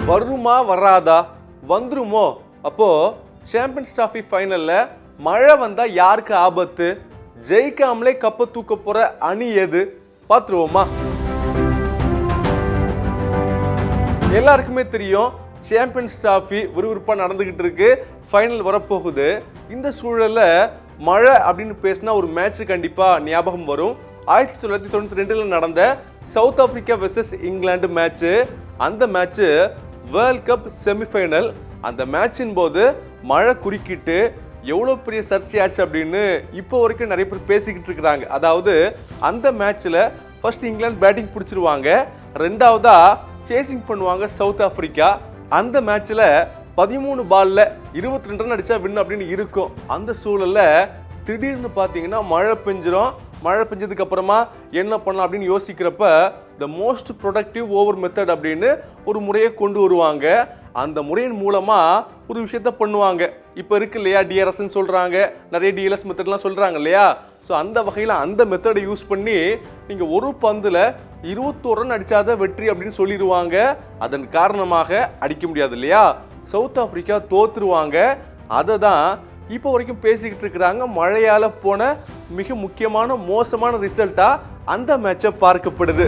வருமா வராதா, வந்துருமோ? அப்போ சாம்பியன்ஸ் டிராஃபி ஃபைனல்ல மழை வந்தா யாருக்கு ஆபத்து? ஜெயிக்காமலே கப்ப தூக்க போற அணி எது? பார்த்துருவோமா? எல்லாருக்குமே தெரியும் சாம்பியன்ஸ் டிராஃபி விறுவிறுப்பா நடந்துகிட்டு இருக்கு, ஃபைனல் வரப்போகுது. இந்த சூழல்ல மழை அப்படின்னு பேசினா ஒரு மேட்ச் கண்டிப்பா ஞாபகம் வரும். 1992 நடந்த south Africa versus England match. அந்த மேட்ச் வேர்ல்ட் கப் செமிஃபைனல். அந்த மேட்சின் போது மழை குறுக்கிட்டு எவ்வளோ பெரிய சர்ச்சையாச்சு அப்படின்னு இப்போ வரைக்கும் நிறைய பேர் பேசிக்கிட்டு இருக்கிறாங்க. அதாவது அந்த மேட்ச்ல ஃபர்ஸ்ட் இங்கிலாந்து பேட்டிங் பிடிச்சிருவாங்க, ரெண்டாவதா சேசிங் பண்ணுவாங்க சவுத் ஆப்பிரிக்கா. அந்த மேட்ச்ல 13 பால்ல 22 ரன் அடிச்சா வின் அப்படின்னு இருக்கும். அந்த சூழல்ல திடீர்னு பார்த்தீங்கன்னா மழை பெஞ்சிரும். மழை பெஞ்சதுக்கு அப்புறமா என்ன பண்ணலாம் அப்படின்னு யோசிக்கிறப்ப the most productive over method அப்படின்னு ஒரு முறையை கொண்டு வருவாங்க. அந்த முறையின் மூலமா ஒரு விஷயத்த பண்ணுவாங்க. இப்போ இருக்கு இல்லையா, டிஆர்எஸ்ன்னு சொல்றாங்க, நிறைய டிஎல்எஸ் மெத்தட்லாம் சொல்றாங்க இல்லையா. ஸோ அந்த வகையில் அந்த மெத்தடை யூஸ் பண்ணி நீங்க ஒரு பந்துல 21 ரன் அடிச்சாத வெற்றி அப்படின்னு சொல்லிடுவாங்க. அதன் காரணமாக அடிக்க முடியாது இல்லையா, சவுத் ஆப்பிரிக்கா தோத்துருவாங்க. அதை தான் இப்போ வரைக்கும் பேசிக்கிட்டு இருக்கிறாங்க. மழையால போன மிக முக்கியமான மோசமான ரிசல்ட்டா அந்த மேட்சை பார்க்கப்படுது.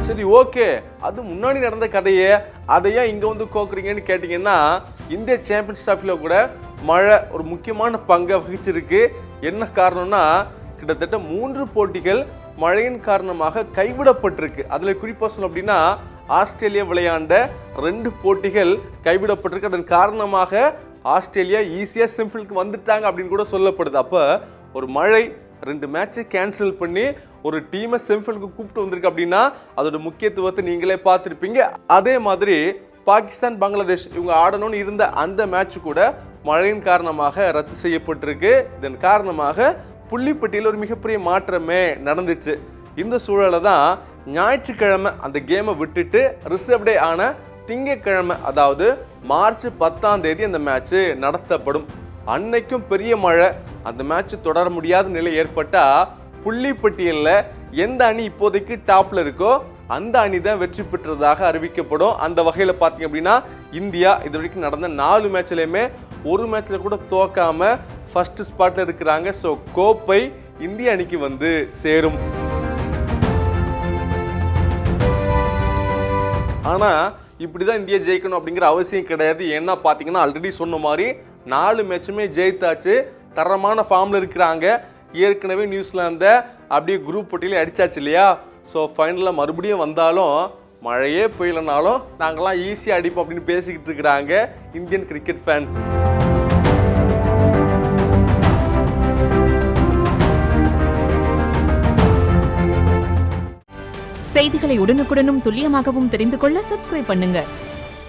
சரி, ஓகே, அது முன்னாடி நடந்த கதையே அதையா இங்க வந்து கோக்குறீங்கன்னு கேட்டீங்கன்னா, இந்திய சாம்பியன்ஸ் டிராஃபில கூட மழை ஒரு முக்கியமான பங்கை வகிச்சிருக்கு. என்ன காரணம்னா, கிட்டத்தட்ட 3 போட்டிகள் மழையின் காரணமாக கைவிடப்பட்டிருக்கு. அதுல குறிப்பா சொல்லணும் அப்படின்னா ஆஸ்திரேலியா விளையாண்ட 2 போட்டிகள் கைவிடப்பட்டிருக்கு. அதன் காரணமாக ஆஸ்திரேலியா ஈஸியா செமிஃபைனலுக்கு வந்துட்டாங்க அப்படின்னு கூட சொல்லப்படுது. அப்ப ஒரு மழை 2 மேட்சை கேன்சல் பண்ணி ஒரு டீமை செமிஃபைனலுக்கு கூப்பிட்டு வந்திருக்கு அப்படின்னா அதோட முக்கியத்துவத்தை நீங்களே பார்த்துருப்பீங்க. அதே மாதிரி பாகிஸ்தான் பங்களாதேஷ் இவங்க ஆடணும்னு இருந்த அந்த மேட்ச் கூட மழையின் காரணமாக ரத்து செய்யப்பட்டிருக்கு. இதன் காரணமாக புள்ளிப்பட்டியல் ஒரு மிகப்பெரிய மாற்றமே நடந்துச்சு. இந்த சூழலை தான் ஞாயிற்றுக்கிழமை அந்த கேமை விட்டுட்டு ரிசர்வ் டே ஆன திங்கட்கிழமை, அதாவது மார்ச் 10ஆம் தேதி அந்த மேட்ச் நடத்தப்படும். அன்னைக்கும் பெரிய மழை, அந்த மேட்ச் தொடர முடியாத நிலை ஏற்பட்டா புள்ளிப்பட்டியலில் எந்த அணி இப்போதைக்கு டாப்ல இருக்கோ அந்த அணி தான் வெற்றி பெற்றதாக அறிவிக்கப்படும். அந்த வகையில் பார்த்தீங்க அப்படின்னா இந்தியா இது வரைக்கும் நடந்த 4 மேட்ச்லையுமே ஒரு மேட்ச்ல கூட தோக்காம ஃபர்ஸ்ட் ஸ்பாட்ல இருக்கிறாங்க. ஸோ கோப்பை இந்திய அணிக்கு வந்து சேரும். ஆனா இப்படிதான் இந்தியா ஜெயிக்கணும் அப்படிங்கிற அவசியம் கிடையாது. ஏன்னா பாத்தீங்கன்னா ஆல்ரெடி சொன்ன மாதிரி 4 மேட்சுமே ஜெயித்தாச்சு, தரமான ஃபார்ம்ல இருக்கிறாங்க. ஏற்கனவே நியூசிலாந்த அப்படியே குரூப் போட்டியில அடிச்சாச்சு இல்லையா. ஸோ ஃபைனலில் மறுபடியும் வந்தாலும் மழையே பெய்யலனாலும் நாங்களாம் ஈஸியாக அடிப்போம் அப்படின்னு பேசிக்கிட்டு இருக்கிறாங்க இந்தியன் கிரிக்கெட் ஃபேன்ஸ். செய்திகளை உடனுக்குடனும் துல்லியமாகவும் தெரிந்து கொள்ள சப்ஸ்கிரைப் பண்ணுங்க.